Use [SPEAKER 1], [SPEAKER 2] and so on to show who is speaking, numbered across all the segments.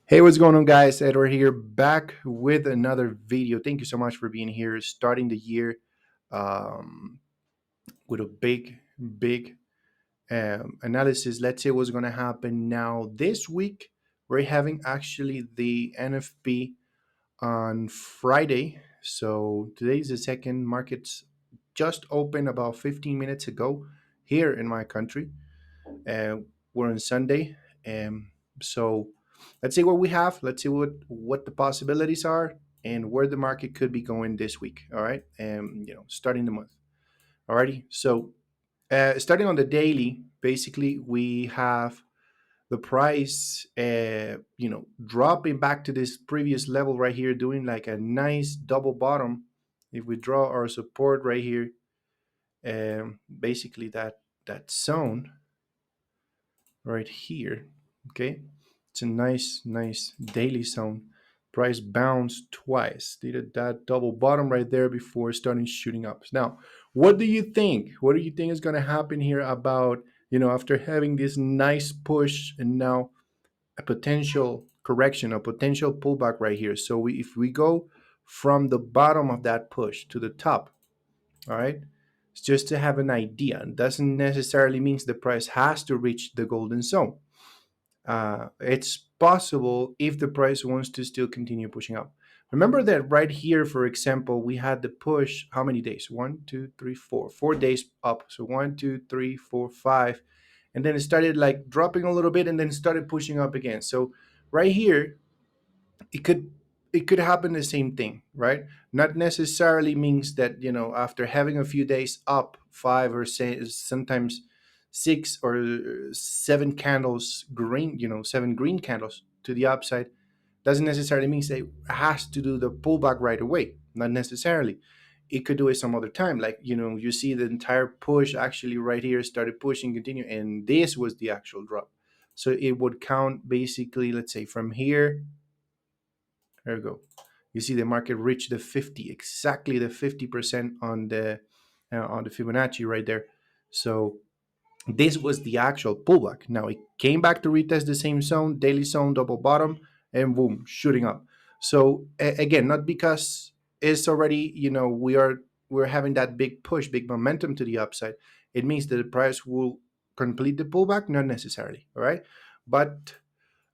[SPEAKER 1] Hey, what's going on, guys? Edward here, back with another video. Thank you so much for being here, starting the year um, with a big analysis. Let's see what's going to happen now. This week, we're having actually the NFP on Friday. So today's the second. Markets just opened about 15 minutes ago here in my country. Uh, we're on Sunday. So let's see what we have. Let's see what the possibilities are and where the market could be going this week. All right. Starting the month. Alrighty. So starting on the daily, basically we have the price, dropping back to this previous level right here, doing like a nice double bottom. If we draw our support right here, basically that zone right here. Okay, it's a nice daily zone. Price bounced twice, did that double bottom right there before starting shooting up. Now, what do you think? What do you think is going to happen here about, after having this nice push and now a potential correction, a potential pullback right here? So if we go from the bottom of that push to the top, all right, it's just to have an idea. It doesn't necessarily mean the price has to reach the golden zone. It's possible if the price wants to still continue pushing up. Remember that right here, for example, we had the push how many days? 1, 2, 3, 4. 4 days up. So 1, 2, 3, 4, 5. And then it started like dropping a little bit and then started pushing up again. So right here, it could happen the same thing, right? Not necessarily means that, after having a few days up, five or say sometimes 6 or 7 candles green, 7 green candles to the upside, doesn't necessarily mean that it has to do the pullback right away. Not necessarily. It could do it some other time. Like, you see the entire push actually right here started pushing, continue, and this was the actual drop. So it would count basically, let's say from here. There we go. You see the market reached the 50, exactly the 50% on the Fibonacci right there. So this was the actual pullback. Now it came back to retest the same zone, daily zone, double bottom, and boom, shooting up. So again, not because it's already, we're having that big push, big momentum to the upside. It means that the price will complete the pullback, not necessarily. All right, but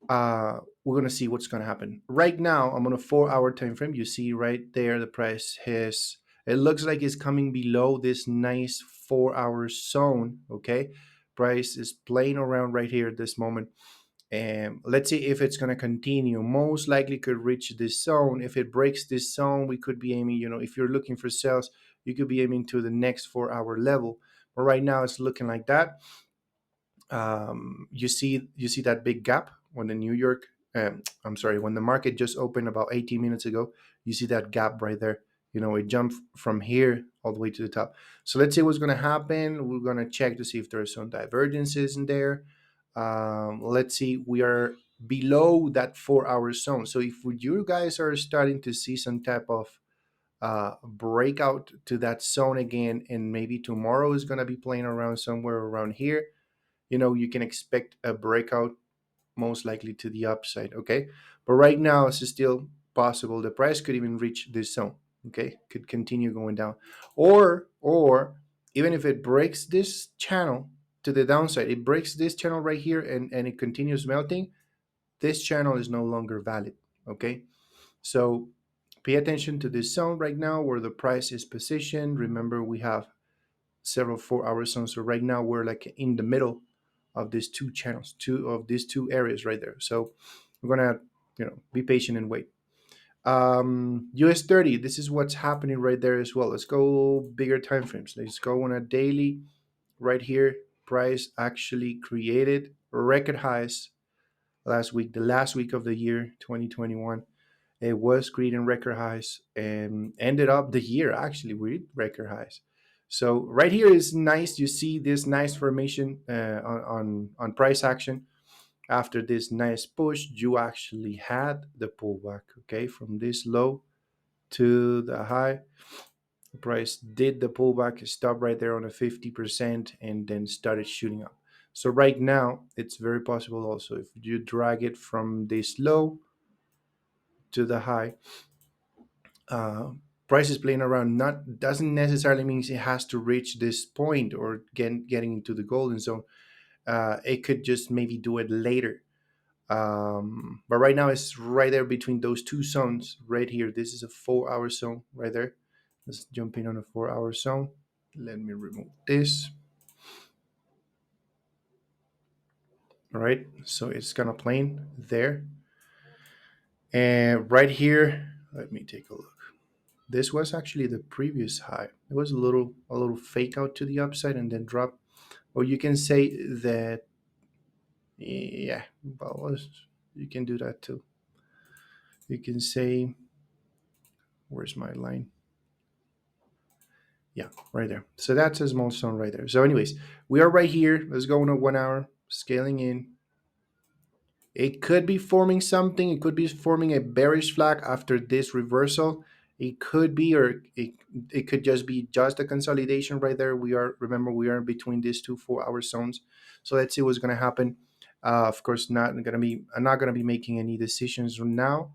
[SPEAKER 1] we're going to see what's going to happen. Right now, I'm on a 4-hour time frame. You see right there, the price has, it looks like it's coming below this nice 4-hour zone. Okay, price is playing around right here at this moment. And let's see if it's going to continue. Most likely could reach this zone. If it breaks this zone, we could be aiming, if you're looking for sales, you could be aiming to the next 4-hour level. But right now it's looking like that. You see that big gap when the New York, I'm sorry, when the market just opened about 18 minutes ago. You see that gap right there. It jumped from here all the way to the top. So let's see what's going to happen. We're going to check to see if there are some divergences in there. Let's see. We are below that 4-hour zone. So if you guys are starting to see some type of breakout to that zone again, and maybe tomorrow is going to be playing around somewhere around here, you can expect a breakout, most likely to the upside. Okay, but right now it's still possible the price could even reach this zone. Okay, could continue going down, or even if it breaks this channel to the downside, it breaks this channel right here, and it continues melting, this channel is no longer valid. Okay, so pay attention to this zone right now where the price is positioned. Remember, we have several 4-hour zones. So right now we're like in the middle of these two channels, two of these two areas right there. So we're gonna, be patient and wait. US 30. This is what's happening right there as well. Let's go bigger time frames. Let's go on a daily. Right here, price actually created record highs last week, the last week of the year 2021. It was creating record highs and ended up the year actually with record highs. So right here is nice. You see this nice formation on price action. After this nice push, you actually had the pullback. Okay, from this low to the high, the price did the pullback, stopped right there on a 50%, and then started shooting up. So right now, it's very possible also if you drag it from this low to the high, uh, price is playing around. Not doesn't necessarily mean it has to reach this point or getting into the golden zone. It could just maybe do it later. But right now it's right there between those two zones right here. This is a 4 hour zone right there. Let's jump in on a 4 hour zone. Let me remove this. All right, so it's kind of plain there. And right here, let me take a look. This was actually the previous high. It was a little fake out to the upside and then drop. Or you can say that, yeah, well, you can do that too. You can say, where's my line? Yeah, right there. So that's a small zone right there. So anyways, we are right here. Let's go on a 1 hour, scaling in. It could be forming something. It could be forming a bearish flag after this reversal. It could be, or it could just be just a consolidation right there. Remember, we are in between these two 4 hour zones. So let's see what's going to happen. Of course, I'm not going to be making any decisions now.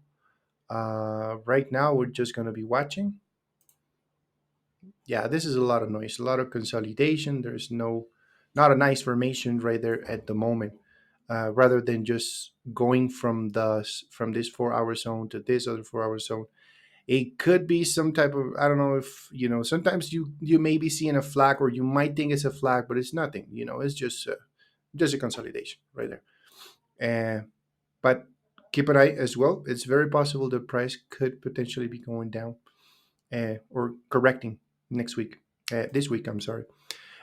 [SPEAKER 1] Right now, we're just going to be watching. Yeah, this is a lot of noise, a lot of consolidation. There's not a nice formation right there at the moment. Rather than just going from this 4 hour zone to this other 4 hour zone, it could be some type of, I don't know if sometimes you may be seeing a flag, or you might think it's a flag, but it's nothing. It's just a consolidation right there. But keep an eye as well. It's very possible the price could potentially be going down, or correcting next week. This week, I'm sorry.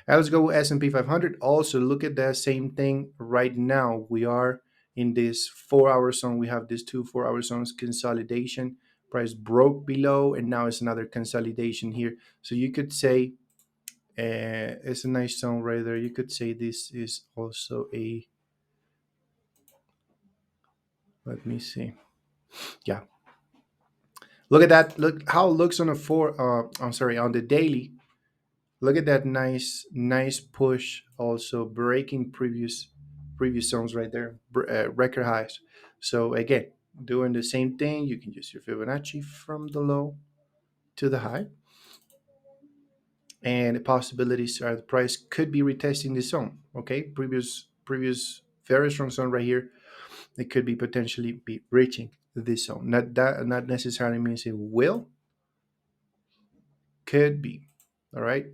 [SPEAKER 1] Let's go S&P 500. Also, look at the same thing right now. We are in this 4 hour zone. We have these two 4 hour zones consolidation. Price broke below, and now it's another consolidation here. So you could say it's a nice zone right there. You could say this is also a. Let me see. Yeah, look at that. Look how it looks on a four. I'm sorry, on the daily. Look at that nice push. Also breaking previous zones right there, record highs. So again, doing the same thing. You can use your Fibonacci from the low to the high, and the possibilities are the price could be retesting this zone. Okay, previous very strong zone right here. It could be potentially be reaching this zone. Not necessarily means it will. Could be. All right.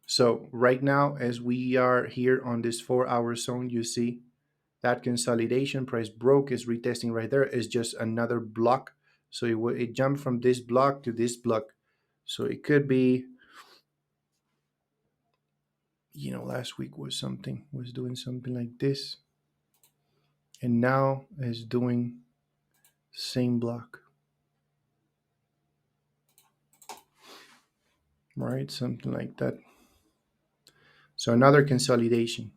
[SPEAKER 1] So right now, as we are here on this 4 hour zone, you see that consolidation price broke, is retesting right there, is just another block. So it jumped from this block to this block. So it could be, last week was doing something like this, and now is doing same block, right? Something like that. So another consolidation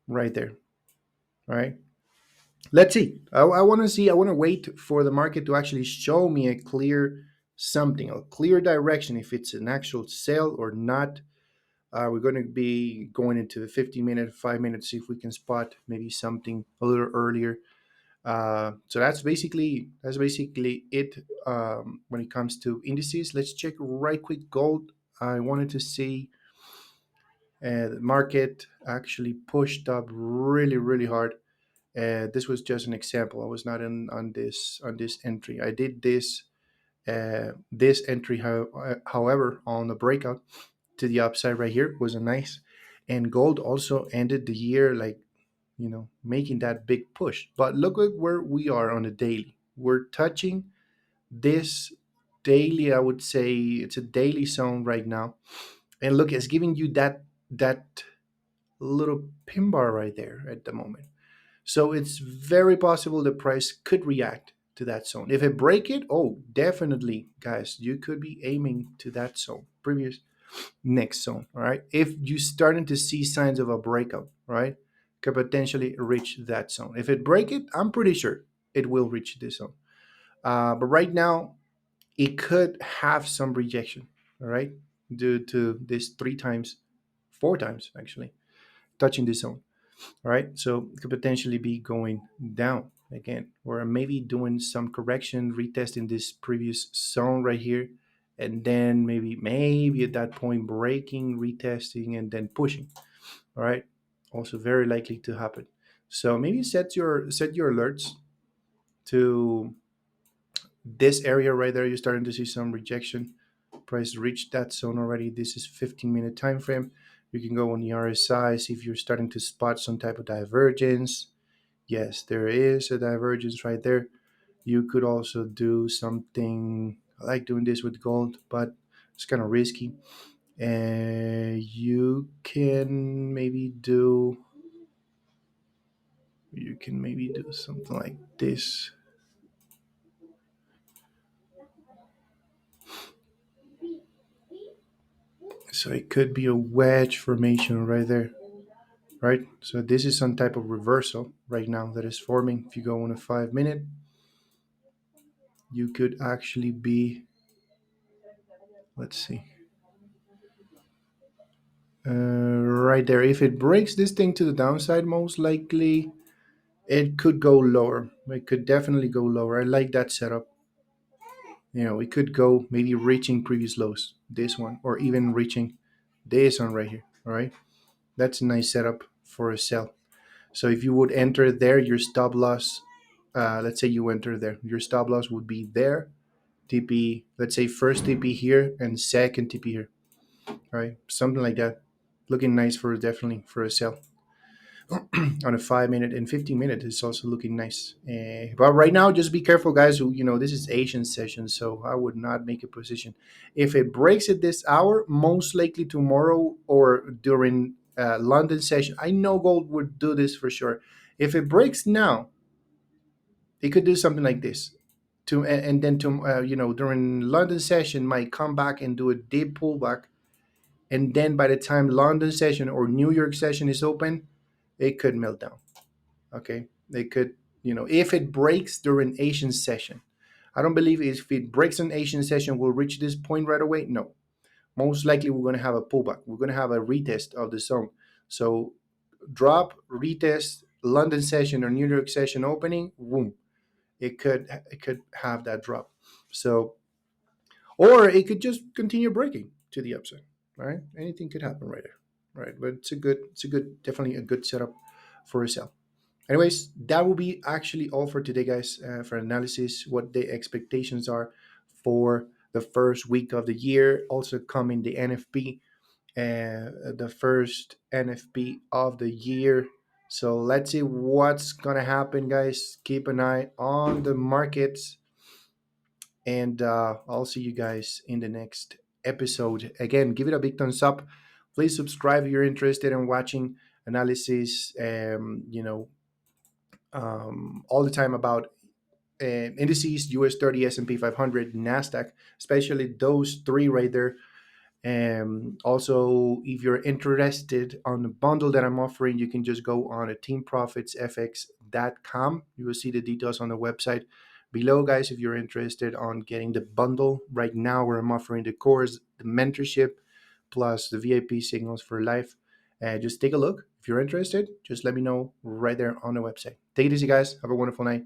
[SPEAKER 1] right there, right? Let's see. I want to see. I want to wait for the market to actually show me a clear something, a clear direction, if it's an actual sell or not. We're going to be going into the 15-minute, 5 minutes, see if we can spot maybe something a little earlier. So that's basically it when it comes to indices. Let's check right quick gold. I wanted to see the market actually pushed up really, really hard. This was just an example. I was not in on this entry. I did this entry, however, on the breakout to the upside right here was a nice, and gold also ended the year like making that big push. But look at where we are on a daily. We're touching this daily. I would say it's a daily zone right now, and look, it's giving you that little pin bar right there at the moment. So it's very possible the price could react to that zone. If it break it, oh, definitely, guys, you could be aiming to that zone, previous next zone. All right. If you starting to see signs of a breakout, right, could potentially reach that zone. If it break it, I'm pretty sure it will reach this zone. But right now, it could have some rejection. All right, due to this 3 times, 4 times actually touching the zone. All right, so it could potentially be going down again, or maybe doing some correction, retesting this previous zone right here, and then maybe at that point breaking, retesting, and then pushing. All right, also very likely to happen. So maybe set your alerts to this area right there. You're starting to see some rejection. Price reached that zone already. This is 15-minute time frame. You can go on the RSI, see if you're starting to spot some type of divergence. Yes, there is a divergence right there. You could also do something. I like doing this with gold, but it's kind of risky. And you can maybe do something like this. So it could be a wedge formation right there, right? So this is some type of reversal right now that is forming. If you go on a 5 minute, you could actually be, let's see, right there. If it breaks this thing to the downside, most likely it could go lower. It could definitely go lower. I like that setup. It could go maybe reaching previous lows, this one, or even reaching this one right here. All right. That's a nice setup for a sell. So if you would enter there, your stop loss, let's say you enter there, your stop loss would be there, TP, let's say first TP here and second TP here. All right. Something like that. Looking nice for definitely for a sell. On a 5 minute and 15 minute is also looking nice. But right now, just be careful, guys. This is Asian session, so I would not make a position. If it breaks at this hour, most likely tomorrow or during London session, I know gold would do this for sure. If it breaks now, it could do something like this. And then during London session, might come back and do a deep pullback, and then by the time London session or New York session is open, it could melt down. Okay, they could, if it breaks during Asian session. I don't believe if it breaks an Asian session, we'll reach this point right away. No, most likely we're going to have a pullback. We're going to have a retest of the zone. So drop, retest, London session or New York session opening, boom, it could have that drop. So, or it could just continue breaking to the upside. Right, anything could happen right there. Right, but it's a good, definitely a good setup for a sell. Anyways, that will be actually all for today, guys, for analysis, what the expectations are for the first week of the year. Also coming the NFP, the first NFP of the year. So let's see what's going to happen, guys. Keep an eye on the markets. And I'll see you guys in the next episode. Again, give it a big thumbs up. Please subscribe if you're interested in watching analysis. All the time about indices, US 30, S&P 500, Nasdaq, especially those three right there. Also, if you're interested on the bundle that I'm offering, you can just go on at teamprofitsenglish.com. You will see the details on the website below, guys. If you're interested on getting the bundle right now, where I'm offering the course, the mentorship, plus the VIP signals for life, just take a look. If you're interested, just let me know right there on the website. Take it easy, guys. Have a wonderful night.